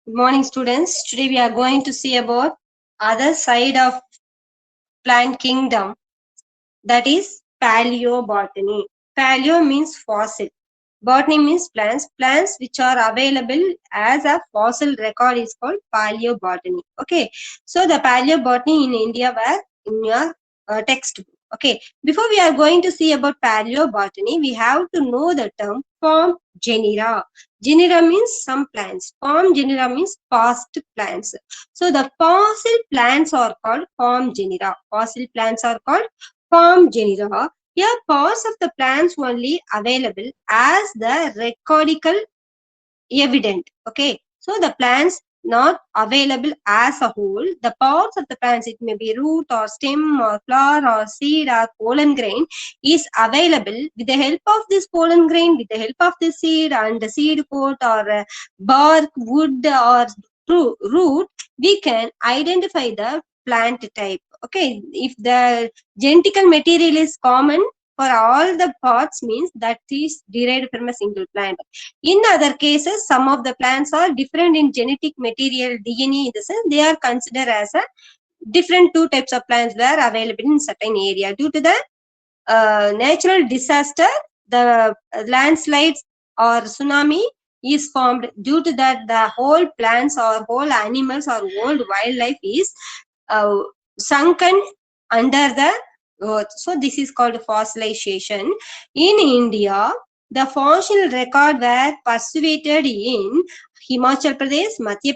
Good morning, students. Today we are going to see about other side of plant kingdom, that is paleobotany. Paleo means fossil. Botany means plants. Plants which are available as a fossil record is called paleobotany. Okay. So the paleobotany in India were in your textbook. Okay. Before we are going to see about paleobotany, we have to know the term form genera. Genera means some plants. Form genera means past plants. So the fossil plants are called form genera. Fossil plants are called form genera. Here, parts of the plants only available as the recordical evident. Okay, so the plants not available as a whole. The parts of the plants, it may be root or stem or flower or seed or pollen grain, is available with the help of this pollen grain, with the help of the seed and the seed coat or bark, wood or root. We can identify the plant type. Okay, if the genetical material is common for all the parts, means that is derived from a single plant. In other cases, some of the plants are different in genetic material, DNA, in the sense they are considered as a different two types of plants were available in certain area. Due to the natural disaster, the landslides or tsunami is formed. Due to that, the whole plants or whole animals or whole wildlife is sunken under the earth. So this is called fossilization. In India, the fossil record were persuaded in Himachal Pradesh, Madhya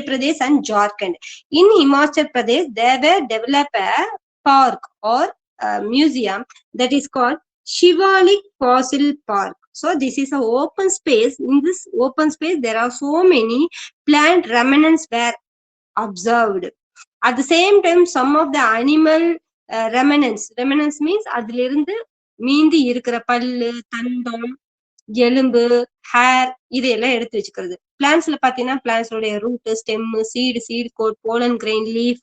Pradesh and Jharkhand. In Himachal Pradesh, they were developed a park or museum that is called Shivalik Fossil Park. So this is an open space. In this open space, there are so many plant remnants were observed. At the same time, some of the animal remnants means அதிலிருந்து மீந்தி இருக்கிற பல்லு, தந்தம், எலும்பு, hair இதையெல்லாம் எடுத்து வச்சுக்கிறது. பிளான்ஸ்ல பாத்தீங்கன்னா பிளான்ஸோடைய root, stem, seed coat, pollen grain, leaf,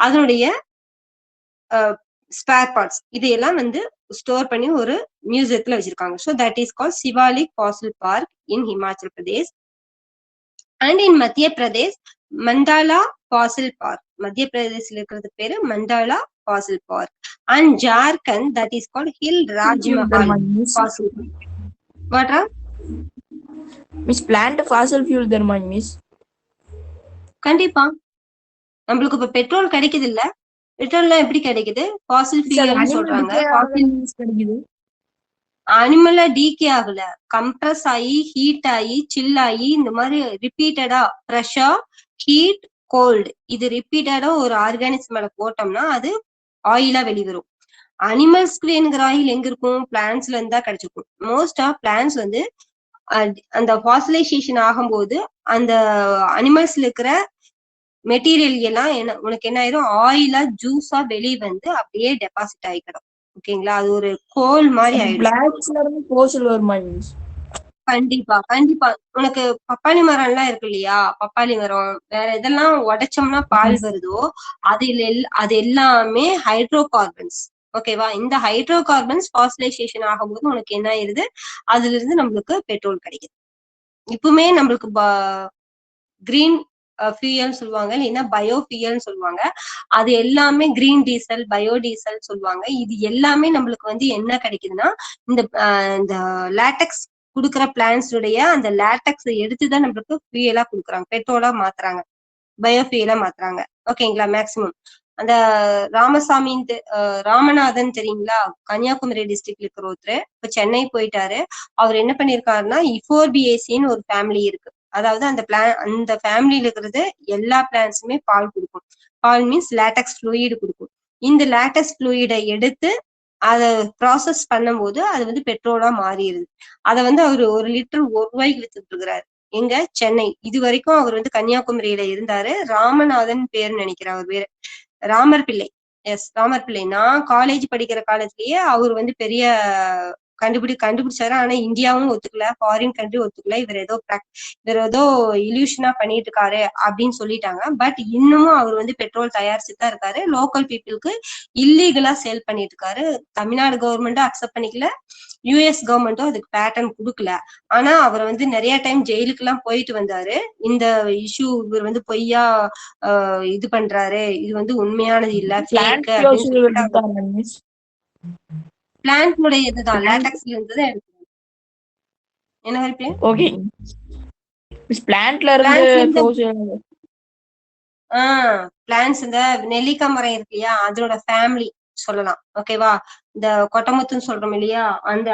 அதனுடைய ஸ்பேர் பார்ட்ஸ் இதையெல்லாம் வந்து ஸ்டோர் பண்ணி ஒரு மியூசியத்துல வச்சிருக்காங்க. So that is call Shivalik fossil park in Himachal Pradesh. And in Madhya Pradesh Mandla fossil park. Madhya பிரதேசில் இருக்கிறது பேரு Mandla fossil park. And Jharkhand that is called hill Rajmahal fossil park. வாட்டா மிஸ் பிளான்ட் ஃபாசில் ஃபியூல் தருமா மிஸ்? கண்டிப்பா. நம்மளுக்கு இப்ப பெட்ரோல் கிடைக்குது இல்ல, பெட்ரோல்லாம் எப்படி கிடைக்குது? ஃபாசில் ஃபியூல்னு சொல்றாங்க. அனிமல்ல டீகே ஆகல, கம்ப்ரஸ் ஆகி, ஹீட் ஆகி, சில் ஆகி, இந்த மாதிரி ரிப்பீட்டடா ப்ரெஷர், ஹீட், கோல்டு, இது ரிப்பீட்டடா ஒரு ஆர்கானிசம் மேல போட்டோம்னா அது ஆயிலா வெளிவரும். அனிமல்ஸ்க்கு வேணுங்கிற ஆயில் எங்க இருக்கும்? பிளான்ட்ஸ்ல இருந்தா கிடைச்சிருக்கும். மோஸ்ட் ஆஃப் பிளான்ட்ஸ் வந்து அந்த ஃபாசிலைசேஷன் ஆகும்போது அந்த அனிமல்ஸ்ல இருக்கிற மெட்டீரியல் எல்லாம் உனக்கு என்ன ஆயிரும்? ஆயிலா ஜூஸா வெளியே வந்து அப்படியே டெபாசிட் ஆகிக்கிடும். ஓகேங்களா? அது ஒரு கோல் மாதிரி ஆயிடும். கண்டிப்பா கண்டிப்பா. உனக்கு பப்பாளி மரம் எல்லாம் இருக்கு இல்லையா? பப்பாளி மரம் வேற இதெல்லாம் உடைச்சோம்னா பால் வருதோ, அது எல்லாமே ஹைட்ரோ கார்பன்ஸ். ஓகேவா? இந்த ஹைட்ரோ கார்பன்ஸ் ஃபாசிலைசேஷன் ஆகும்போது உனக்கு என்ன ஆயிருது? அதுல இருந்து நம்மளுக்கு பெட்ரோல் கிடைக்குது. இப்பவுமே நம்மளுக்கு கிரீன் ஃபியூயல் சொல்லுவாங்க, இல்லைன்னா பயோ ஃபியூயல்னு சொல்லுவாங்க. அது எல்லாமே கிரீன் டீசல், பயோ டீசல் சொல்லுவாங்க. இது எல்லாமே நம்மளுக்கு வந்து என்ன கிடைக்குதுன்னா, இந்த லேட்டக்ஸ் குடுக்குற பிளான்ஸ் உடைய அந்த லேட்டக்ஸ் எடுத்துதான் நம்மளுக்கு ஃபியூயலா குடுக்குறாங்க, பெட்ரோலா மாத்துறாங்க, பயோஃபியூயலா மாத்துறாங்க. ஓகேங்களா? மேக்சிமம் அந்த ராமநாதன் தெரியுங்களா? கன்னியாகுமரி டிஸ்ட்ரிக்ட்ல இருக்கிற ஒருத்தர் இப்ப சென்னை போயிட்டாரு. அவர் என்ன பண்ணிருக்காருன்னா, இஃபோர்பியேசின்னு ஒரு ஃபேமிலி இருக்கு. அதாவது அந்த ஃபேமிலியில இருக்கிறது எல்லா பிளான்ட்ஸுமே பால் கொடுக்கும். பால் மீன்ஸ் லேட்டக்ஸ் ஃப்ளூயிட் கொடுக்கும். இந்த லேட்டக்ஸ் ஃப்ளூயிடை எடுத்து அதை ப்ராசஸ் பண்ணும் போது அது வந்து பெட்ரோலா மாறிடுது. அதை வந்து அவர் 1 லிட்டர் 1 ரூபாய்க்கு வித்துட்டு இருக்கிறாரு. எங்க? சென்னை. இது வரைக்கும் அவர் வந்து கன்னியாகுமரியில இருந்தாரு. ராமநாதன் பேர் நினைக்கிறேன் அவர் பேரு, ராமர் பிள்ளை. எஸ், ராமர் பிள்ளை. நான் காலேஜ் படிக்கிற காலத்திலேயே அவர் வந்து பெரிய கண்டுபிடிச்சாரு. ஆனா இந்தியாவும் ஒத்துக்கல, ஃபாரின் கண்ட்ரி ஒத்துக்கல. இவர் ஏதோ இல்யூஷனா பண்ணிட்டு இருக்காரு அப்படின்னு சொல்லிட்டாங்க. பட் இன்னமும் அவர் வந்து பெட்ரோல் தயாரிச்சுட்டு தான் இருக்காரு. லோக்கல் பீப்புளுக்கு இல்லீகலா சேல் பண்ணிட்டு இருக்காரு. தமிழ்நாடு கவர்மெண்ட்டும் அக்செப்ட் பண்ணிக்கல, யூஎஸ் கவர்மெண்ட்டும் அதுக்கு பேட்டர்ன் கொடுக்கல. ஆனா அவர் வந்து நிறைய டைம் ஜெயிலுக்கு எல்லாம் போயிட்டு வந்தாரு. இந்த இஷ்யூ இவர் வந்து பொய்யா இது பண்றாரு, இது வந்து உண்மையானது இல்ல, ஃபேக் அப்படின்னு சொல்லிட்டு பிளான்ட்னுடைய இதுதான் லேட்டக்ஸ்ல இருந்து தான் எடுக்கணும். என்ன ஹெல்ப்? ஓகே பிளான்ட்ல இருந்து பிளான்ட்ஸ் இந்த நெல்லிக்காய் மரம் இருக்கு இல்லையா, அதோட ஃபேமிலி சொல்லலாம். ஓகேவா? இந்த கொட்டமுத்துன்னு சொல்றோம் இல்லையா,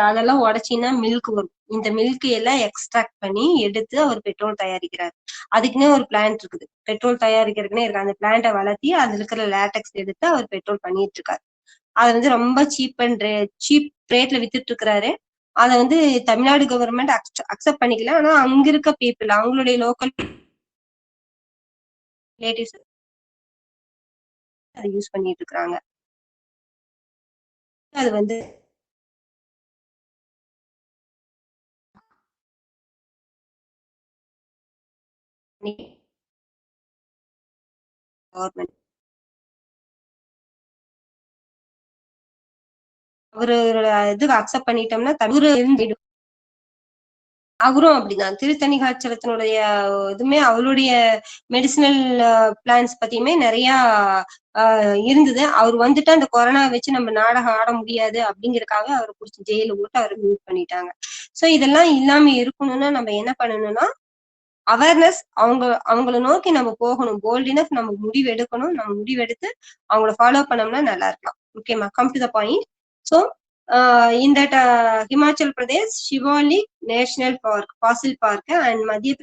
அதெல்லாம் உடைச்சின்னா மில்க் வரும். இந்த மில்க் எல்லாம் எக்ஸ்ட்ராக்ட் பண்ணி எடுத்து அவர் பெட்ரோல் தயாரிக்கிறார். அதுக்குன்னே ஒரு பிளான்ட் இருக்குது, பெட்ரோல் தயாரிக்கிறதுக்குன்னே இருக்கு. அந்த பிளான்ட்டை வளர்த்தி அதுல இருக்கிற லேட்டக்ஸ் எடுத்து அவர் பெட்ரோல் பண்ணிட்டு இருக்காரு. அது வந்து ரொம்ப சீப் ரேட்ல வித்துட்டு இருக்கிறாரு. அதை வந்து தமிழ்நாடு கவர்மெண்ட் அக்செப்ட் பண்ணிக்கல. ஆனா அங்க இருக்க பீப்புள், அவங்களுடைய லோக்கல் ரிலேட்டிவ்ஸ் அதை யூஸ் பண்ணிட்டு இருக்காங்க. அது வந்து கவர்மெண்ட் அவரு இதுக்கு அக்செப்ட் பண்ணிட்டோம்னா அவரும் அப்படிதான். திருத்தணி காய்ச்சலத்தினுடைய இதுமே அவருடைய மெடிசினல் பிளான்ஸ் பத்தியுமே நிறைய இருந்தது. அவர் வந்துட்டு அந்த கொரோனா வச்சு நம்ம நாடகம் ஆட முடியாது அப்படிங்கறதுக்காக அவரை பிடிச்சி ஜெயில போட்டு அவரை மியூட் பண்ணிட்டாங்க. சோ இதெல்லாம் இல்லாம இருக்கணும்னா நம்ம என்ன பண்ணணும்னா அவேர்னஸ், அவங்கள நோக்கி நம்ம போகணும். போல்டினஸ் நம்ம முடிவு எடுக்கணும். நம்ம முடிவெடுத்து அவங்கள ஃபாலோ பண்ணோம்னா நல்லா இருக்கலாம். ஓகேமா, come to the point. So in that Himachal Pradesh, Shivalik National Park, Fossil Park, and Madhya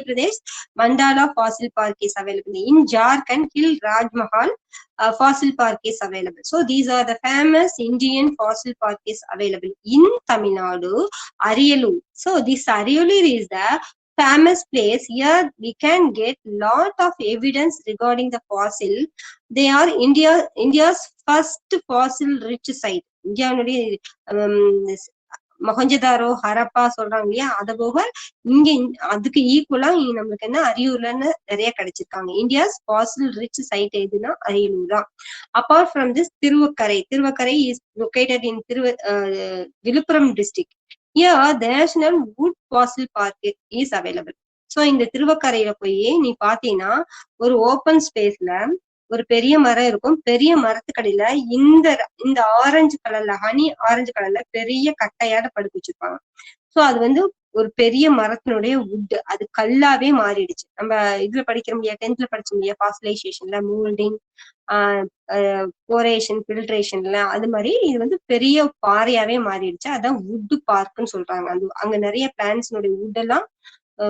Pradesh, Mandala Fossil Park is available. In Jharkhand, Hill Raj Mahal Fossil Park is available. So these are the famous Indian fossil park is available in Tamil Nadu, Ariyalur. So this Ariyalur is the famous place. Here we can get lot of evidence regarding the fossil. They are India's first fossil rich site. இந்தியாவுடைய மொஹஞ்சதாரோ, ஹரப்பா சொல்றாங்க இல்லையா, அத போக இங்க அதுக்கு ஈக்குவலா நம்மளுக்கு என்ன அரியூர்லன்னு நிறைய கிடைச்சிருக்காங்க. இந்தியாஸ் ஃபாசில் ரிச் சைட் எதுனா அரியலூர் தான். Apart from this, Thiruvakkarai is located in Villupuram district. Here the National Wood Fossil Park is available. So இந்த திருவக்கரையில போய் நீ பாத்தீங்கன்னா ஒரு ஓபன் ஸ்பேஸ்ல ஒரு பெரிய மரம் இருக்கும். பெரிய மரத்துக்கடியில இந்த ஆரஞ்சு கலர்ல, ஹனி ஆரஞ்சு கலர்ல பெரிய கட்டையாட படுக்க வச்சிருப்பாங்க. சோ அது வந்து ஒரு பெரிய மரத்தினுடைய வுட், அது கல்லாவே மாறிடுச்சு. நம்ம இதுல படிக்கிற முடியாது, 10th படிச்ச முடியாது, பாசிலைசேஷன்ல மூல்டிங், போரேஷன், ஃபில்ட்ரேஷன்ல, அது மாதிரி இது வந்து பெரிய பாறையாவே மாறிடுச்சு. அதான் வுட் பார்க்னு சொல்றாங்க. அங்க நிறைய பிளான்ட்ஸ்னுடைய வுட் எல்லாம்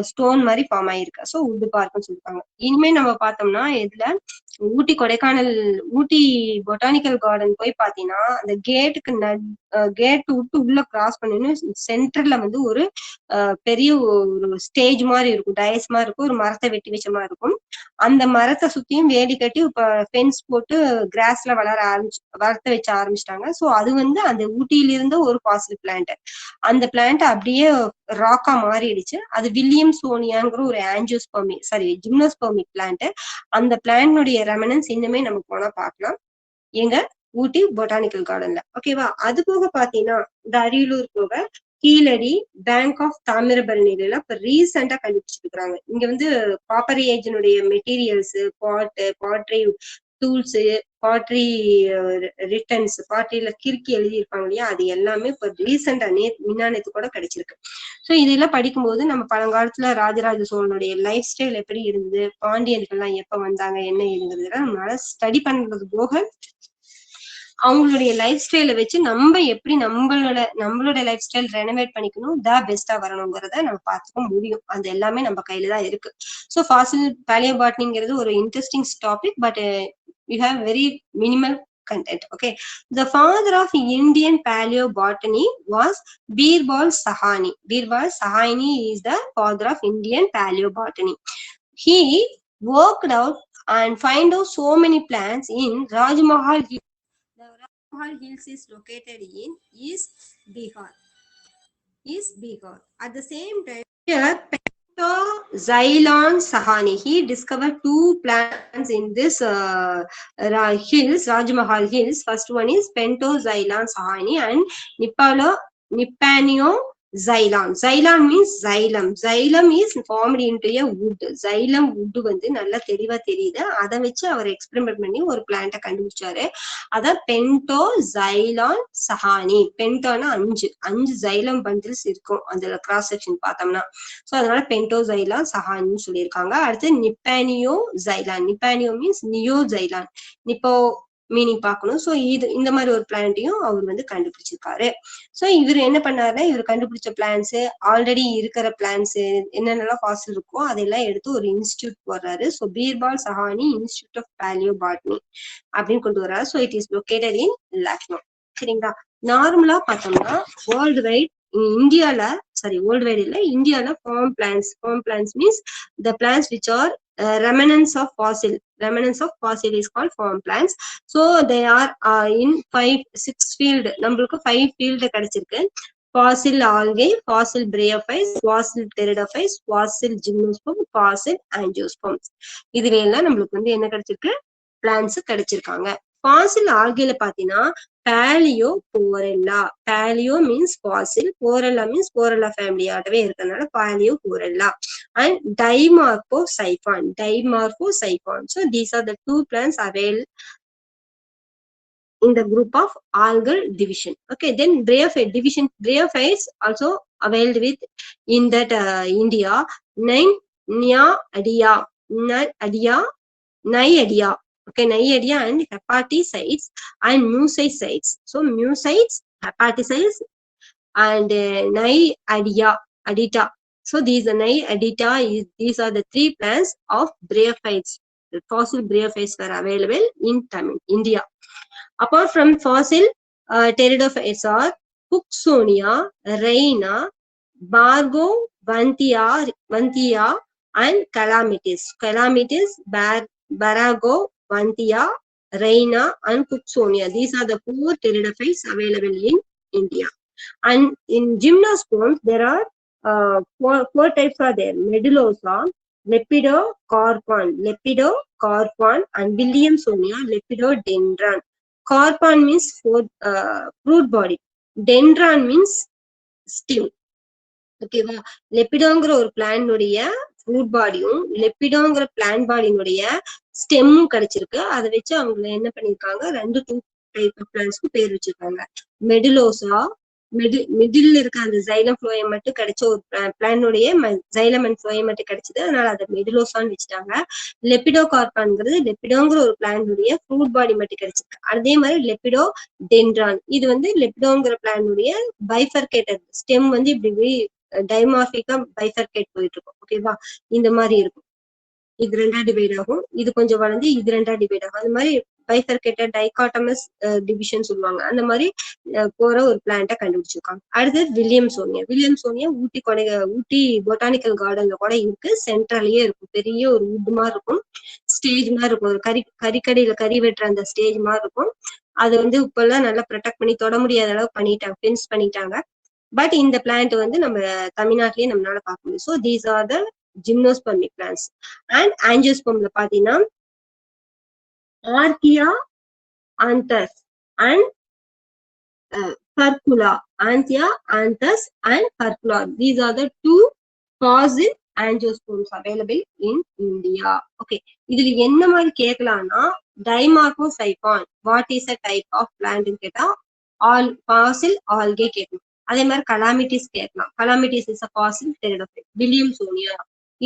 ஸ்டோன் மாதிரி ஃபார்ம் ஆயிருக்கு. சோ வுட் பார்க்னு சொல்றாங்க. இனிமே நம்ம பார்த்தோம்னா இதுல ஊட்டி கொடைக்கானல், ஊட்டி பொட்டானிக்கல் கார்டன் போய் பாத்தீங்கன்னா அந்த கேட் விட்டு உள்ள கிராஸ் பண்ணணும், சென்டர்ல வந்து ஒரு பெரிய ஒரு ஸ்டேஜ் மாதிரி இருக்கும், டயஸ் மாதிரி இருக்கும், ஒரு மரத்தை வெட்டி வச்ச மாதிரி இருக்கும். அந்த மரத்தை சுத்தியும் வேலி கட்டி இப்ப ஃபென்ஸ் போட்டு கிராஸ்ல வளர்த்த வச்ச ஆரம்பிச்சிட்டாங்க. சோ அது வந்து அந்த ஊட்டியில இருந்த ஒரு ஃபாசில் பிளான்ட். அந்த பிளான்ட் அப்படியே ராக்கா மாறிடுச்சு. அது வில்லியம்சோனியாங்கிற ஒரு ஜிம்னோஸ்பெர்மிக் பிளான்ட். அந்த பிளான்ட்னுடைய ரெமனன்ஸ் இன்னுமே நம்ம போனா பார்க்கலாம் எங்க ஊட்டி பொட்டானிக்கல் கார்டன்ல. ஓகேவா? அது போக பாத்தீங்கன்னா இந்த அரியலூர் போக கீழடி, பேங்க் ஆஃப் தாமிரபரணில இப்ப ரீசெண்டா கண்டுபிடிச்சிருக்காங்க. இங்க வந்து காப்பர் ஏஜினுடைய materials, pottery tools, pottery returns, பாட்ரியில கிறுக்கி எழுதியிருப்பாங்க இல்லையா, அது எல்லாமே இப்ப ரீசெண்டா முன்னானத்து கூட கிடைச்சிருக்கு. சோ இதெல்லாம் படிக்கும்போது நம்ம பழங்காலத்துல ராஜராஜ சோழனுடைய லைஃப் ஸ்டைல் எப்படி இருந்தது, பாண்டியர்கள்லாம் எப்ப வந்தாங்க, என்ன இருந்ததுன்னா நம்மளால ஸ்டடி பண்றது போக அவங்களுடைய லைஃப் ஸ்டைல வச்சு நம்ம எப்படி நம்மளோட லைஃப் ஸ்டைல் ரெனோவேட் பண்ணிக்கணும், பெஸ்டா வரணுங்கிறத நம்ம பார்த்துக்க முடியும். அது எல்லாமே நம்ம கையில தான் இருக்கு. ஸோ ஃபாசில் பேலியோபாட்னிங்கிறது ஒரு interesting topic, but you have very minimal content. Okay, the father of Indian paleobotany was Birbal Sahani. Birbal Sahani is the father of Indian paleobotany. He worked out and find out so many plants in Raj Mahal. The Mahal Hills is located in East Bihar. East Bihar. At the same time, here Xylon Sahani. He discovered two plants in this hills, Rajmahal Hills. First one is Pentoxylon Sahani and Nippanio Xylon. Xylon means xylem. Xylem is formed into a wood. Xylem wood வந்து நல்லா தெளிவா தெரியுது. அதை வச்சு அவர் experiment பண்ணி ஒரு பிளான்ட்டை கண்டுபிடிச்சாரு. அதான் பென்டோசைலான் சஹானி. பென்டோனா அஞ்சு xylem bundles இருக்கும் அதுல கிராஸ் செக்ஷன் பார்த்தோம்னா. சோ அதனால பென்டோசைலான் சஹானின்னு சொல்லியிருக்காங்க. அடுத்து நிப்பானியோ ஜைலான். நிப்பானியோ மீன்ஸ் நியோ ஜைலான். நிப்போ மீனிங் பார்க்கணும். சோ இந்த மாதிரி ஒரு பிளான்ட்டையும் அவர் வந்து கண்டுபிடிச்சிருக்காரு. சோ இவர் என்ன பண்ணாருன்னா, இவர் கண்டுபிடிச்ச பிளான்ஸ், ஆல்ரெடி இருக்கிற பிளான்ஸ் என்னென்னலாம் ஃபாசில் இருக்கோ அதெல்லாம் எடுத்து ஒரு இன்ஸ்டியூட் போடுறாரு. So Birbal Sahni institute of palaeobotany அப்படின்னு கொண்டு வர்றாரு. So it is located in Lucknow. சரிங்களா? நார்மலா பார்த்தோம்னா வேர்ல்டு வைட் இந்தியால, வேர்ல்டு வைட் இல்ல, இந்தியால form plants means the plants which are remnants of fossil. Remnants of fossil is called farm plants. So they are in 5-6 field. நம்மளுக்கு 5 field கிடைச்சிருக்கு. fossil algae, fossil bryophytes, fossil pteridophytes, fossil gymnosperm, fossil angiosperms. இதுல எல்லாம் நம்மளுக்கு வந்து என்ன கிடைச்சிருக்கு? Plants கிடைச்சிருக்காங்க. fossil algae பாத்தீங்கன்னா Palaeoporella. Palaeo means fossil, porella means porella family ஆட்டவே இருக்கிறதுனால Palaeoporella. And Dimorphosiphon. So these are the two plants available in the group of algal division. Okay, then bryophyte division. Bryophytes also availed with in that India. Naiadia. Okay, Naiadia and hepatocytes and mucocytes. So mucocytes, hepatocytes and Naiadia. So these Naiadia these are the three plants of bryophytes. The fossil bryophytes were available in India. Apart from fossil pteridophytes are Cooksonia, Reina, Bargo, Vantia and Calamitis. Barago, Vantia, Reina and Cooksonia. These are the 4 pteridophytes available in India. And in gymnosperms there are four types are there. Medulosa, Lepidocarpon and Williamsonia, Lepidodendron. Carpon means fruit body. Dendron means stem. ஓகேவா? லெப்பிடோங்கிற ஒரு பிளான்னுடைய fruit பாடியும் லெப்பிடோங்கிற plan பாடியினுடைய ஸ்டெம்மும் கிடைச்சிருக்கு. அதை வச்சு அவங்க என்ன பண்ணிருக்காங்க, 2 type of பிளான்ஸ்க்கு பேர் வச்சிருக்காங்க. மெடுலோசா, மிடில் இருக்க அந்த ஜைலம் ஃப்ளோயம் மட்டும் கிடைச்ச ஒரு பிளானுடைய ஜைலம் அண்ட் ஃப்ளோயம் மட்டும் கிடைச்சது, அதனால அதை மெடுலோசான்னு வச்சுட்டாங்க. லெப்பிடோகார்பான்ங்கிறது லெப்பிடோங்கிற ஒரு பிளானுடைய ஃப்ரூட் பாடி மட்டும் கிடைச்சிருக்கு. அதே மாதிரி லெப்பிடோ டென்ட்ரான், இது வந்து லெப்பிடோங்கிற பிளானுடைய பைஃபர்கேட்டட் ஸ்டெம் வந்து இப்படி டைமார்பிக்கா பைஃபர்கேட் போயிட்டு இருக்கும். ஓகேவா? இந்த மாதிரி இருக்கும். இது 2 டிவைட் ஆகும், இது கொஞ்சம் வளர்ந்து இது 2 டிவைட் ஆகும். அந்த மாதிரி பைஃபர்கேட்டட் டைகாட்டமஸ் டிவிஷன் சொல்லுவாங்க. அந்த மாதிரி போற ஒரு பிளான்ட்டை கண்டுபிடிச்சிருக்காங்க. அடுத்தது வில்லியம்சோனியா ஊட்டி பொட்டானிக்கல் கார்டன்ல கூட இருக்கு. சென்ட்ரலயே இருக்கும். பெரிய ஒரு வுட் மாதிரி இருக்கும், ஸ்டேஜ் மாதிரி இருக்கும். ஒரு கறிக்கடையில கறி வெட்டுற அந்த ஸ்டேஜ் மாதிரி இருக்கும். அது வந்து இப்ப எல்லாம் நல்லா ப்ரொடெக்ட் பண்ணி தொட முடியாத அளவுக்கு பண்ணிட்டாங்க, ஃபென்ஸ் பண்ணிட்டாங்க. பட் இந்த பிளான்ட் வந்து நம்ம தமிழ்நாட்டிலேயே நம்மளால பார்க்க முடியும். So these are the gymnospermic plants. And ஆஞ்சியோஸ்பெர்ம்ல பாத்தீங்கன்னா Archaeanthus and Furcula. Anthia, Anthus and Furcula. These are the 2 fossil angiosperms available in India. Okay, இதுல என்ன மாதிரி கேட்கலாம்னா Dimorphosiphon, what is a type of plant ன்னு கேட்டா all fossil algae கேட்கலாம். அதே மாதிரி Calamitis கேட்கலாம். Calamitis is a fossil pteridophyte. Williamsonia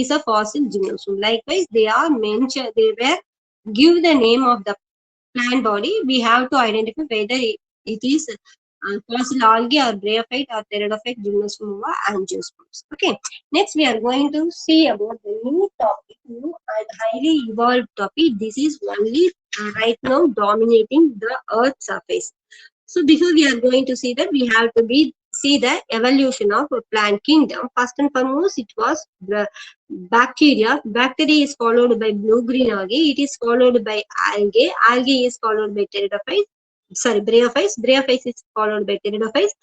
is a fossil gymnosperm. Likewise, they are mentioned, they were give the name of the plant body. We have to identify whether it is fossil algae or bryophyte or pteridophyte, gymnosperm or angiosperms. Okay, next we are going to see about the new topic, new and highly evolved topic. This is only right now dominating the earth surface. So before we are going to see that, we have to see the evolution of a plant kingdom. First and foremost, it was the bacteria. Bacteria is followed by blue green algae. It is followed by algae. Algae is followed by pteridophytes. sorry, bryophytes. Bryophytes is followed by pteridophytes.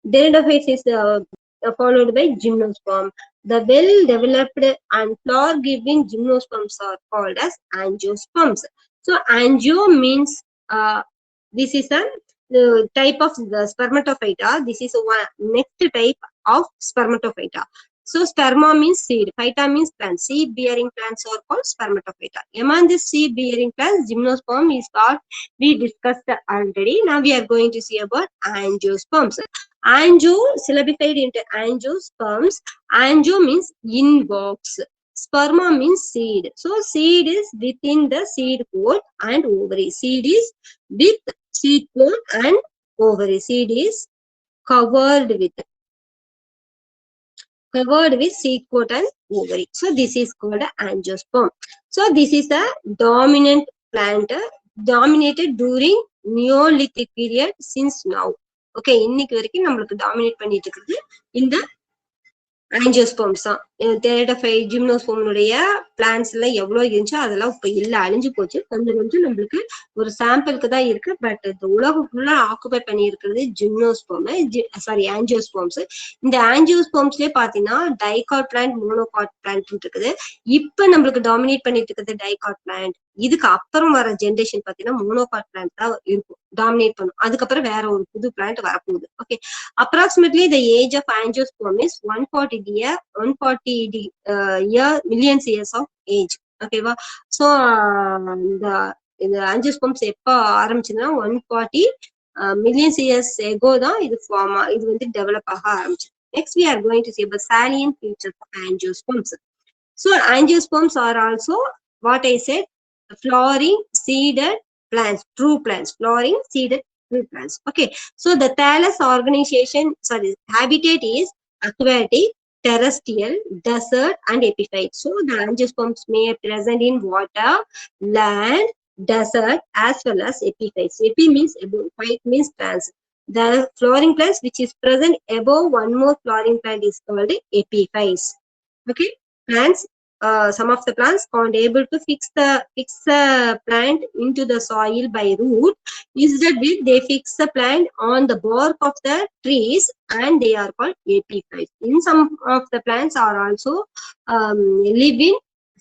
Pteridophytes is followed by gymnosperm. The well-developed and flower-giving gymnosperms are called as angiosperms. So angio means this is a type of the spermatophyta. This is one next type of spermatophyta. So sperma means seed, phyta means plant. Seed bearing plants are called spermatophyta. Among the seed bearing plants, gymnosperm is what we discussed already. Now we are going to see about angiosperms. Angio syllabified into angiosperms. Angio means in box. Sperma means seed. So seed is within the seed coat and ovary. Seed is with seed coat and ovary. Seed is covered with seed coat and ovary. So this is called a angiosperm. So this is a dominant plant dominated during Neolithic period since now. Okay, இன்னைக்கு வரைக்கும் நம்மளுக்கு dominate பண்ணிட்டு இருக்குது இந்த angiosperms தான். Pteridophyte, gymnosperm உடைய plans எல்லாம் எவ்வளவு இருந்துச்சோ அதெல்லாம் இப்ப இல்ல, அழிஞ்சு போச்சு. கொஞ்சம் கொஞ்சம் நம்மளுக்கு ஒரு சாம்பிளுக்கு தான் இருக்கு. பட் இந்த உலகம் ஃபுல்லா ஆக்குபை பண்ணி இருக்கிறது ஜிம்னோஸ்போம், சாரி ஆஞ்சியோஸ்போம்ஸ். இந்த ஆஞ்சியோஸ்போம்ஸ்லயே பாத்தீங்கன்னா டைகாட் பிளான்ட், மோனோகாட் பிளான்ட் இருக்குது. இப்ப நம்மளுக்கு டாமினேட் பண்ணிட்டு இருக்கிறது டைகாட் பிளான்ட். இதுக்கு அப்புறம் வர ஜென்ரேஷன் பாத்தீங்கன்னா மோனோகாட் பிளான்ட் தான் இருக்கும், டாமினேட் பண்ணும். அதுக்கப்புறம் வேற ஒரு புது பிளான்ட் வரப்போகுது. Okay, approximately the age of angiosperm is 140 millions years of age. ஓகேவா? ஸோ இந்த angiosperms எப்ப ஆரம்பிச்சதுன்னா 140 millions years ago தான் இது இது வந்து டெவலப் ஆக ஆரம்பிச்சு. Next we are going to see about salient features of angiosperms. So angiosperms are also what I said, flowering seeded plants, true plants, flowering seeded true plants. Okay, so the thallus organization, sorry, habitat is aquatic, terrestrial, desert and epiphyte. So the angiosperms may be present in water, land, desert as well as epiphytes. Epi means above, phyte means plants. The flowering plants which is present above one more flowering plant is called epiphytes. Okay, plants, some of the plants can't able to fix the plant into the soil by root. Instead they fix the plant on the bark of the trees and they are called epiphytes. In some of the plants are also live in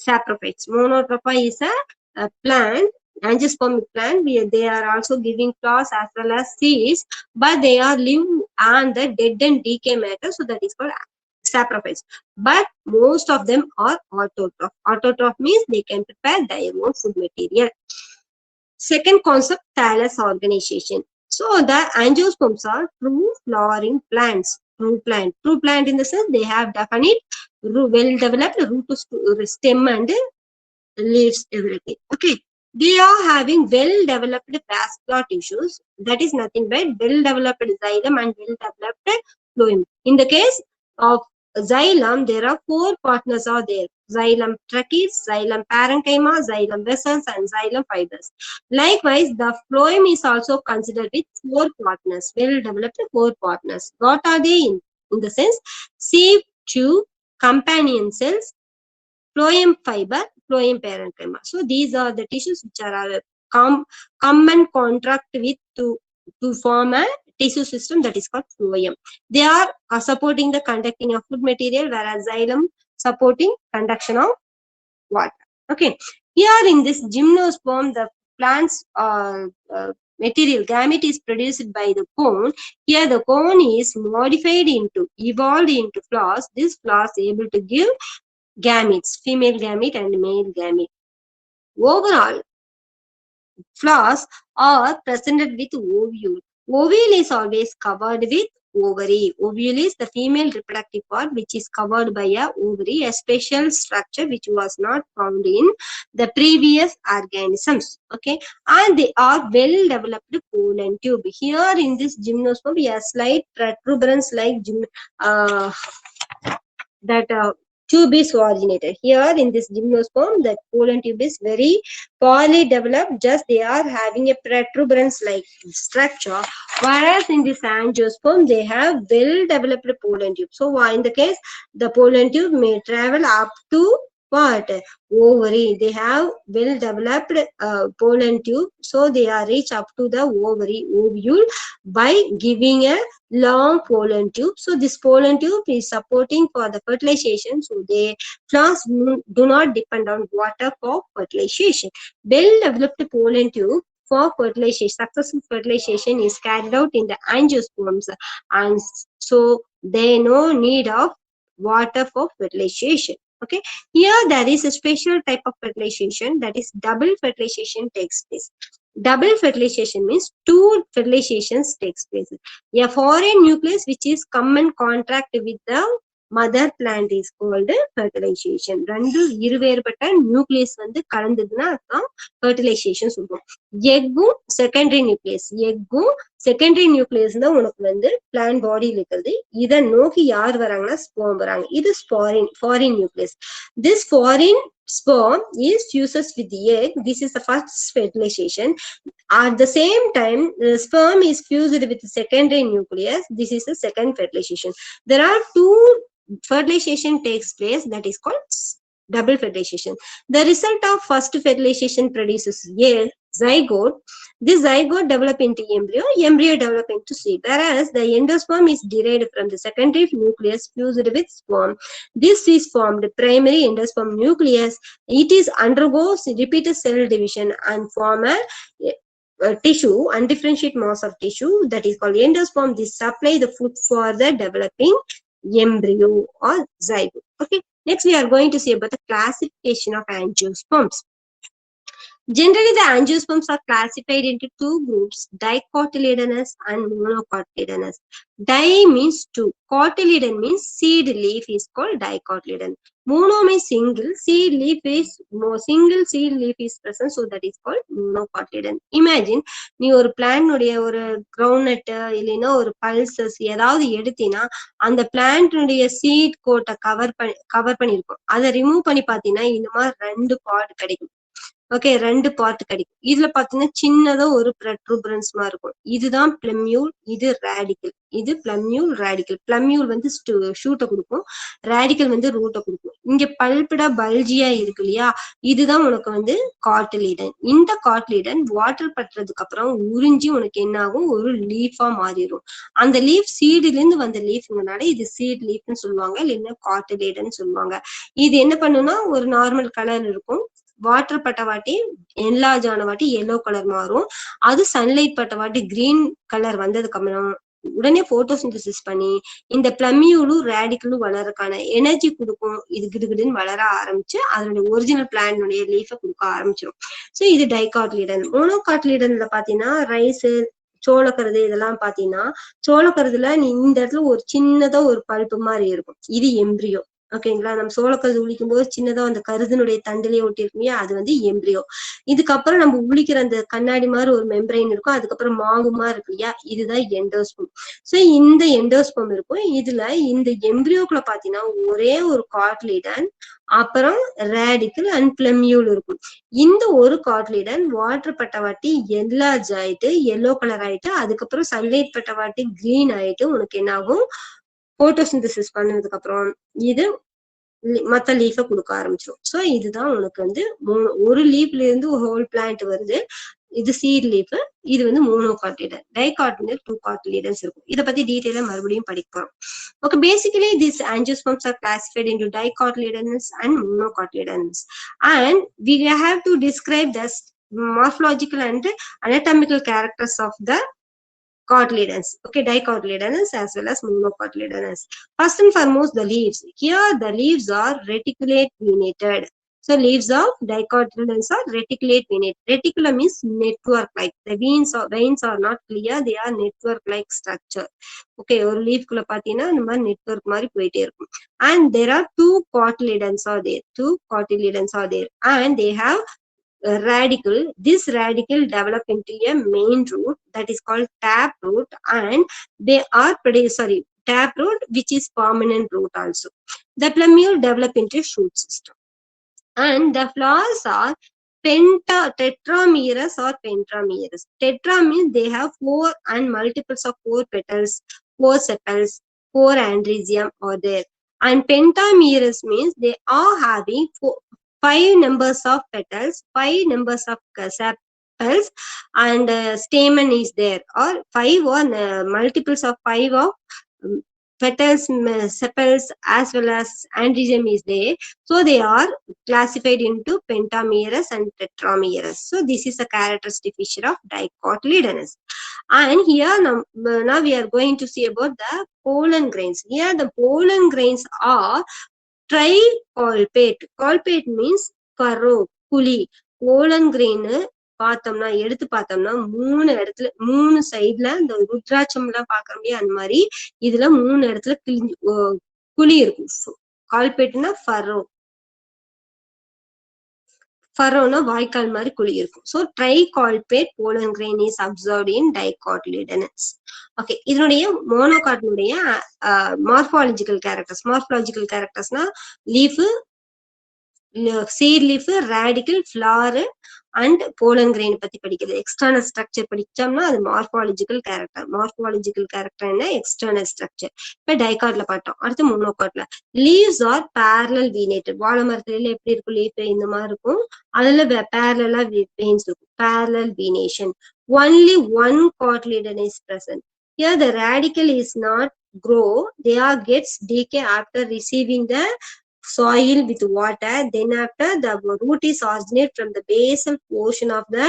saprophytes. Monotropha is a plant, angiospermic plant, where they are also giving flowers as well as seeds, but they are live on the dead and decay matter, so that is called saprophytes. But most of them are autotroph. Autotroph means they can prepare their own food material. Second concept, thallus organization. So the angiosperms are true flowering plants. True plant in the sense they have definite well developed root to stem and leaves, everything. Okay, they are having well developed vascular tissues, that is nothing but well developed xylem and well developed phloem. In the case of xylem, there are four partners are there: xylem tracheates, xylem parenchyma, xylem vessels and xylem fibers. Likewise, the phloem is also considered with four partners, well developed four partners. What are they in the sense? Sieve tube, companion cells, phloem fiber, phloem parenchyma. So these are the tissues which are come and contract with to form a tissue system, that is called phloem. They are supporting the conducting of food material, whereas xylem supporting conduction of water. Okay, here in this gymnosperm, the plant's material gamete is produced by the cone. Here the cone is evolved into flowers. This flowers able to give gametes, female gamete and male gamete. Overall, flowers are presented with ovule. Ovule is always covered with ovary. Ovule is the female reproductive part which is covered by a ovary, a special structure which was not found in the previous organisms. Okay, and they are well developed pollen tube. Here in this gymnosperm, we have slight protuberance like tube is originated. Here in this gymnosperm, the pollen tube is very poorly developed, just they are having a protuberance like structure, whereas in this angiosperm they have well developed pollen tube. So in the case, the pollen tube may travel up to what? Ovary. They have well developed pollen tube, so they are reach up to the ovule by giving a long pollen tube. So this pollen tube is supporting for the fertilization. So they plants do not depend on water for fertilization. Well developed pollen tube for fertilization, successful fertilization is carried out in the angiosperms, and so they no need of water for fertilization. Okay, here there is a special type of fertilization, that is double fertilization takes place. Double fertilization means two fertilizations takes place. A foreign nucleus which is come in contact with the mother plant is called fertilization. ரெண்டு இருவேறுபட்ட nucleus வந்து கலந்ததுன்னா அதான் fertilization சொல்றோம். எக்கும் secondary nucleus, எக்கும் secondary nucleus தான் உனக்கு வந்து plant பாடியில் இருக்கிறது. இதை நோக்கி யார் வராங்கன்னா ஸ்போம் வராங்க. இது foreign nucleus. This foreign sperm is fuses with the egg. This is the first fertilization. At the same time, the sperm is fused with the secondary nucleus. This is the second fertilization. There are two fertilization takes place, that is called double fertilization. The result of first fertilization produces a zygote. This zygote develop into embryo, embryo develop into seed, whereas the endosperm is derived from the secondary nucleus fused with sperm. This is formed primary endosperm nucleus. It is undergoes repeated cell division and form a tissue, undifferentiated mass of tissue, that is called endosperm. This supply the food for the developing embryo or zygote. Okay, next we are going to see about the classification of angiosperms. Generally, the angiosperms are classified into two groups, dicotyledonous and monocotyledonous. Di means two, cotyledon means seed leaf is called dicotyledon. Mono means single, seed leaf is single seed leaf is present, so that is called monocotyledon. Imagine நீ ஒரு பிளான்னுடைய ஒரு groundnut இல்லைன்னா ஒரு pulses ஏதாவது எடுத்தீங்கன்னா அந்த பிளான்ட்னுடைய seat கோட்டை cover பண்ணிருக்கும். அதை ரிமூவ் பண்ணி பாத்தீங்கன்னா இந்த மாதிரி ரெண்டு பார்ட் கிடைக்கும். ஓகே, ரெண்டு பார்ட் கிடைக்கும். இதுல பாத்தீங்கன்னா சின்னதா ஒரு ப்ரொட்ரூபரன்ஸ் மாதிரி இருக்கும். இதுதான் பிளமியூல், இது ரேடிக்கல். இது பிளமியூல், ரேடிக்கல். பிளமியூல் வந்து ஷூட்டை கொடுக்கும், ரேடிக்கல் வந்து ரூட்டை கொடுக்கும். இங்க பல்பிடா பல்ஜியா இருக்கு இல்லையா, இதுதான் உனக்கு வந்து காட்டிலீடன். இந்த காட்டிலீடன் வாட்டர் பட்டுறதுக்கு அப்புறம் உறிஞ்சி உனக்கு என்ன ஆகும், ஒரு லீஃபா மாறிடும். அந்த லீஃப் சீடுல இருந்து வந்த லீஃப்னால இது சீட் லீஃப்னு சொல்லுவாங்க, இல்லைன்னா காட்டிலீடன் சொல்லுவாங்க. இது என்ன பண்ணுன்னா ஒரு நார்மல் கலர் இருக்கும். வாட்டர் பட்ட வாட்டி என்லார்ஜ் ஆன வாட்டி எல்லோ கலர் மாறும். அது சன்லைட் பட்ட வாட்டி கிரீன் கலர் வந்ததுக்கு அப்புறம் உடனே போட்டோசிந்தசிஸ் பண்ணி இந்த பிளமியூலும் ரேடிக்கலும் வளர்றதுக்கான எனர்ஜி கொடுக்கும். இது கிடுகிடுன்னு வளர ஆரம்பிச்சு அதனுடைய ஒரிஜினல் பிளான்னுடைய லீஃபை கொடுக்க ஆரம்பிச்சிடும். ஸோ இது டைகாட்லீடன். மோனோகாட்லீடன்ல பாத்தீங்கன்னா ரைஸ், சோளக்கருது இதெல்லாம் பாத்தீங்கன்னா, சோளக்கருதுல நீ இந்த இடத்துல ஒரு சின்னதா ஒரு பல்ப்பு மாதிரி இருக்கும். இது எம்பிரியோ. ஓகேங்களா, நம்ம சோளக்கருது உளிக்கும் போது சின்னதா அந்த கருதுனுடைய தண்டிலேயே ஒட்டி இருக்குமையா, அது வந்து எம்பிரியோ. இதுக்கப்புறம் நம்ம உளிக்கிற அந்த கண்ணாடி மாதிரி ஒரு மெம்பரைன் இருக்கும், அதுக்கப்புறம் மாங்கு மாதிரி இருக்கு இல்லையா, இதுதான் எண்டோஸ்பம். சோ இந்த எண்டோஸ்பம் இருக்கும். இதுல இந்த எம்பிரியோக்குள்ள பாத்தீங்கன்னா ஒரே ஒரு காட்லீடன், அப்புறம் ரேடிக்கல் அண்ட் பிளமியூல் இருக்கும். இந்த ஒரு காட்லீடன் வாட்டர் பட்ட வாட்டி என்லார்ஜ் ஆயிட்டு எல்லோ கலர் ஆயிட்டு அதுக்கப்புறம் சன்லைட் பட்ட வாட்டி கிரீன் ஆயிட்டு உனக்கு என்ன ஆகும், போட்டோசிந்தசிஸ் பண்ணதுக்கு அப்புறம் இது மத்த லீஃபை கொடுக்க ஆரம்பிச்சிடும். சோ இதுதான் உனக்கு வந்து ஒரு லீஃப்ல இருந்து ஒரு ஹோல் பிளான்ட் வருது. இது சீட் லீஃப், இது வந்து மோனோகாட்லீடன். டைகாட்லீடன் டூ காட்லீடன்ஸ் இருக்கும். இதை பத்தி டீடைலா மறுபடியும் படிக்க போறோம். Okay, basically these angiosperms are classified into dicotyledonous and monocotyledonous, and we have to describe the morphological and anatomical characters of the cotyledons. Okay, dicotyledonous as well as monocotyledonous. First and foremost, the leaves. Here the leaves are reticulate venated. So leaves of dicotyledons are reticulate venated. Reticulum means network like. The veins are not clear, they are network like structure. Okay, ஒரு leaf குள்ள பாத்தீங்கன்னா இந்த மாதிரி network மாதிரி போயிட்டே இருக்கும். And there are two cotyledons are there. Two cotyledons are there, and they have radical. This radical develop into a main root that is called tap root, and they are tap root which is permanent root also. The plumule develop into shoot system, and the flowers are tetramerous or pentamerous. Tetra means they have 4 and multiples of 4 petals, 4 sepals, 4 andresium are there. And pentamerous means they are having 5 numbers of petals, 5 numbers of sepals, and stamen is there, or 5 or multiples of 5 of um, petals, sepals, as well as androgen is there. So they are classified into pentamerous and tetramerous. So this is a characteristic feature of dicotyledonous. And here now we are going to see about the pollen grains. Here the pollen grains are tricolpate. Colpate means furrow, குழி. pollen grain பார்த்தோம்னா எடுத்து பார்த்தோம்னா 3 இடத்துல 3 சைடுல இந்த ருத்ராட்சம் எல்லாம் பாக்குற முடியும். அந்த மாதிரி இதுல 3 இடத்துல குழி இருக்கும். கால்பேட்னா ஃபர்ரோ, ஃபரோனா வாய்க்கால் மாதிரி குழி இருக்கும். So tricolpate pollen grain is observed in dicotyledonous. Okay, இதனுடைய மோனோகாட்னுடைய மார்பாலஜிக்கல் கேரக்டர்ஸ். மார்பாலஜிக்கல் கேரக்டர்ஸ்னா leaf, seed leaf, radicle, flower and pollen grain பத்தி படிக்கிறது. எக்ஸ்டர்னல் ஸ்ட்ரக்சர் படிச்சோம்னா அது மார்பாலஜிக்கல் கேரக்டர். மார்பாலஜிக்கல் கேரக்டர் என்ன? External structure. இப்ப டைகாட்ல பார்த்தோம். அடுத்து மோனோகாட்ல லீவ்ஸ் ஆர் பேரலல் வீனேட்டட். வாழை மரத்துல எப்படி இருக்கும் லீஃப் இந்த மாதிரி இருக்கும். அதுல பேரலா வெயின்ஸ் இருக்கும். Parallel venation. Only one cotyledon is present. Here the radical is not grow. They are gets decay after receiving the soil with water. Then after the root is originate from the basal portion of the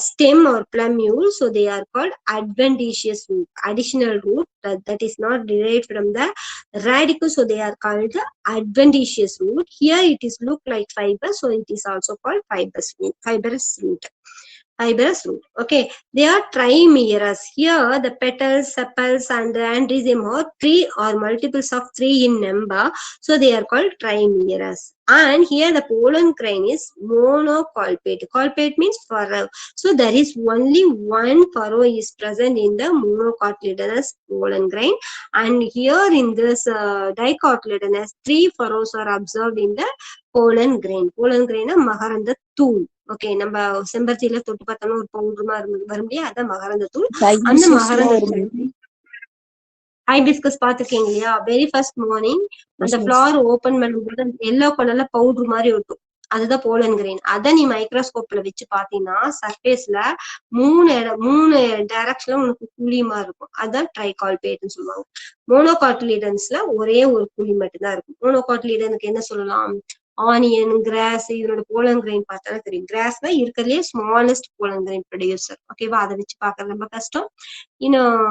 stem or plumule. So they are called adventitious root, additional root that is not derived from the radicle. So they are called the adventitious root. Here it is look like fiber. So it is also called fibrous root. Fibrous root. Okay, they are trimerous. Here the petals, sepals and the andrhysium are 3 or multiples of 3 in number. So they are called trimerous. And here the pollen grain is monocolpate. Colpate means furrow. So there is only one furrow is present in the monocotyledonous pollen grain. And here in this dicotyledonous, 3 furrows are observed in the pollen grain. Pollen grain is மகரந்த தூள். Okay, நம்ம செம்பருத்தியில தொட்டு பார்த்தோம்னா ஒரு பவுடருமா வரும் இல்லையா, அதான் மகரந்த தூள். அந்த மகரந்த தூள் ஹைபிஸ்கஸ் பாத்துருக்கீங்க இல்லையா? வெரி ஃபர்ஸ்ட் மார்னிங் அந்த ஃபிளவர் ஓபன் பண்ணும்போது எல்லோ கலர்ல பவுடர் மாதிரி இருக்கும். அதுதான் போலன் கிரெயின். அதை நீ மைக்ரோஸ்கோப்ல வச்சு பாத்தீங்கன்னா சர்ஃபேஸ்ல 3 டைரக்ஷன்ல உனக்கு குழிமா இருக்கும். அதுதான் ட்ரைகால்பேட்னு சொல்லுவாங்க. மோனோகாட்லிடன்ஸ்ல ஒரே ஒரு குழி மட்டும்தான் இருக்கும். மோனோகாட்லிடனுக்கு என்ன சொல்லலாம்? ஆனியன், கிராஸ், இதனோட போலன் கிரெயின் பார்த்தாலும் தெரியும். கிராஸ் தான் இருக்கிறதுலே ஸ்மாலஸ்ட் போலன் கிரெயின் ப்ரொடியூசர். ஓகேவா? அதை வச்சு பாக்குறது ரொம்ப கஷ்டம். இன்னும்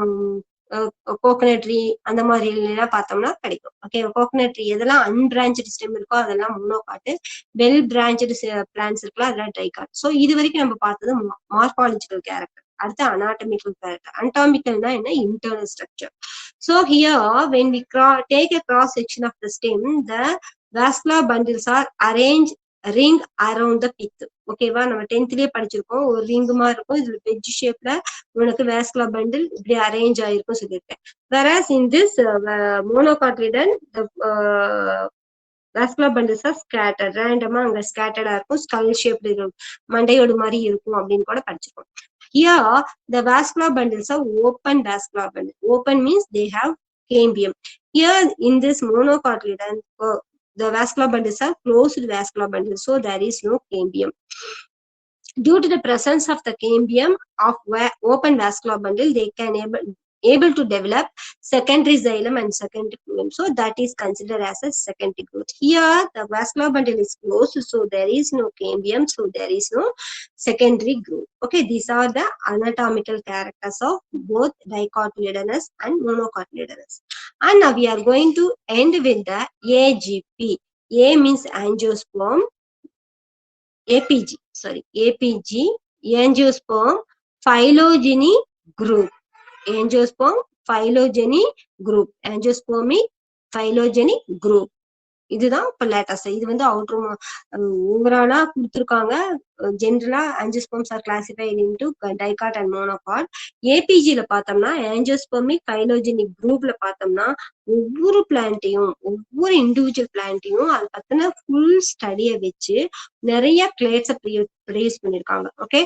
கோகனட் ட்ரீ அந்த மாதிரி எல்லாம் பார்த்தோம்னா கிடைக்கும். ஓகே, கோகனட் ட்ரீ எதெல்லாம் அன்பிரான்ச்டு ஸ்டெம் இருக்கோ அதெல்லாம் மோனோகாட். வெல் பிரான்ச்டு பிளான்ஸ் இருக்கலாம் அதெல்லாம் ட்ரைகாட். ஸோ இது வரைக்கும் நம்ம பார்த்தது மார்பாலஜிக்கல் கேரக்டர். அடுத்து அனாட்டமிக்கல் கேரக்டர். அனாட்டமிக்கல்னா என்ன? Internal structure. So here when we take a cross section of the stem, the vascular bundles are arranged ring around the pith. ஓகேவா? நம்ம 10thலயே படிச்சிருக்கோம். ஒரு ரிங் மாதிரி இருக்கும். இதுல வெஜ் ஷேப்ல உனக்கு vascular bundle இப்படி அரேஞ்ச் ஆயிருக்கும் சொல்லியிருக்கேன். whereas in this monocotyledon the vascular bundles are scattered. ரேண்டமா அங்க ஸ்கேட்டர்டா இருக்கும். ஸ்கல் ஷேப்ல இருக்கும், மண்டையோடு மாதிரி இருக்கும் அப்படின்னு கூட படிச்சிருக்கோம். Here the vascular bundles are open vascular bundle. Open means they have cambium. Here in this monocotyledon the vascular bundles are closed vascular bundles, so there is no cambium. Due to the presence of the cambium of open vascular bundle, they can able to develop secondary xylem and secondary phloem. So that is considered as a secondary growth. Here the vascular bundle is closed, so there is no cambium, so there is no secondary growth. Okay, these are the anatomical characters of both dicotyledonous and monocotyledonous. And now we are going to end with the AGP. A means angiosperm, APG, angiosperm phylogeny group. Angiosperm phylogeny group. Angiospermic phylogeny group. இதுதான் இப்ப latest. இது வந்து outer ஓவராலா கொடுத்துருக்காங்க. ஜென்ரலா angiosperms are classified into dicot and monocot. ஏபிஜில பார்த்தோம்னா angiospermic ஃபைலோஜெனிக் குரூப்ல பார்த்தோம்னா ஒவ்வொரு பிளான்ட்டையும் ஒவ்வொரு இண்டிவிஜுவல் பிளான்ட்டையும் அதை பத்தின ஃபுல் ஸ்டடியை வச்சு நிறைய கிளேட்ஸை ப்ரொடியூஸ் பண்ணிருக்காங்க. Okay,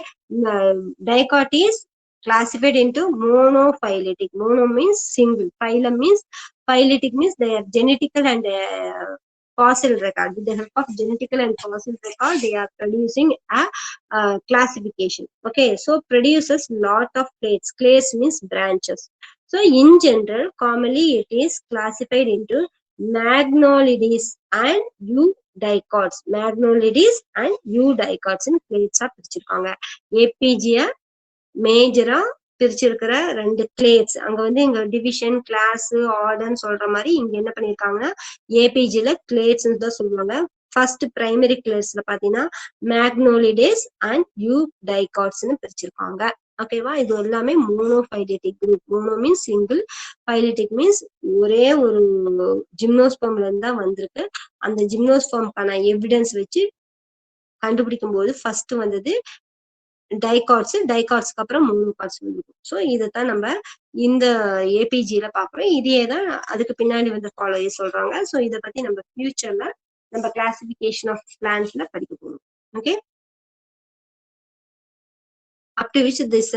dicot is classified into monophyletic. Mono means single, phylum means Phyletic means they are genetical and fossil record. With the help of genetical and fossil record, they are producing a classification. Okay, so produces lot of clades. Clades means branches. So in general, commonly it is classified into Magnolides and Eudicots. Magnolides and Eudicots in clades ஆ பிரிச்சிருக்காங்க. ஏபிஜிய மேஜரா பிரிச்சிருக்கிற 2 கிளேட்ஸ். அங்க வந்து இங்க division, class, ஆர்டர்னு சொல்ற மாதிரி இங்க என்ன பண்ணிருக்காங்கன்னா ஏபிஜில கிளேட்ஸ் தான் சொல்லுவாங்க. ஃபர்ஸ்ட் பிரைமரி கிளேட்ஸ்ல பாத்தீங்கன்னா மேக்னோலிடேஸ் அண்ட் யூடைகாட்ஸ்னு பிரிச்சிருக்காங்க. ஓகேவா, இது எல்லாமே monophyletic group. Mono means single, phyletic means ஒரே ஒரு ஜிம்னோஸ்பர்ம்ல இருந்து தான் வந்திருக்கு. அந்த ஜிம்னோஸ்பர்ம்கான எவிடன்ஸ் வச்சு கண்டுபிடிக்கும் போது ஃபர்ஸ்ட் வந்தது டைகாட்ஸ். டைகாட்ஸ்க்கு அப்புறம் மோனோகாட்ஸ் வந்துருக்கும். ஸோ இதைத்தான் நம்ம இந்த ஏபிஜில பாக்குறோம். இதே தான் அதுக்கு பின்னாடி வந்து ஃபாலோ சொல்றாங்க. ஸோ இதை பத்தி நம்ம ஃபியூச்சர்ல நம்ம கிளாசிபிகேஷன் ஆஃப் பிளான்ட்ஸ்ல படிக்க போறோம். Okay, up to which this